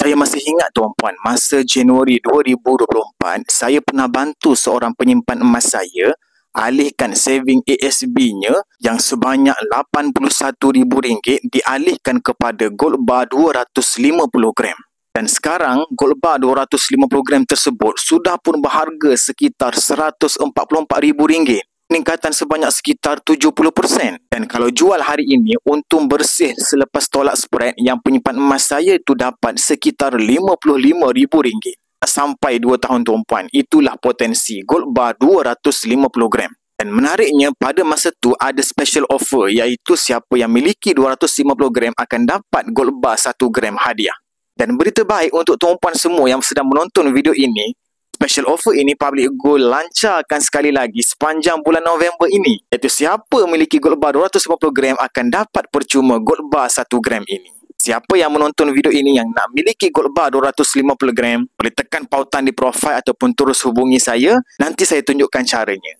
Saya masih ingat tuan-puan, masa Januari 2024, saya pernah bantu seorang penyimpan emas saya alihkan saving ASB-nya yang sebanyak RM81,000 dialihkan kepada gold bar 250 gram. Dan sekarang gold bar 250 gram tersebut sudah pun berharga sekitar RM144,000. Peningkatan sebanyak sekitar 70%. Dan kalau jual hari ini, untung bersih selepas tolak spread yang penyimpan emas saya itu dapat sekitar RM55,000. Sampai 2 tahun tuan-puan, itulah potensi gold bar 250 gram. Dan menariknya, pada masa tu ada special offer, iaitu siapa yang miliki 250 gram akan dapat gold bar 1 gram hadiah. Dan berita baik untuk tuan-puan semua yang sedang menonton video ini, special offer ini Public Gold lancarkan sekali lagi sepanjang bulan November ini. Iaitu siapa memiliki gold bar 250 gram akan dapat percuma gold bar 1 gram ini. Siapa yang menonton video ini yang nak miliki gold bar 250 gram, boleh tekan pautan di profil ataupun terus hubungi saya. Nanti saya tunjukkan caranya.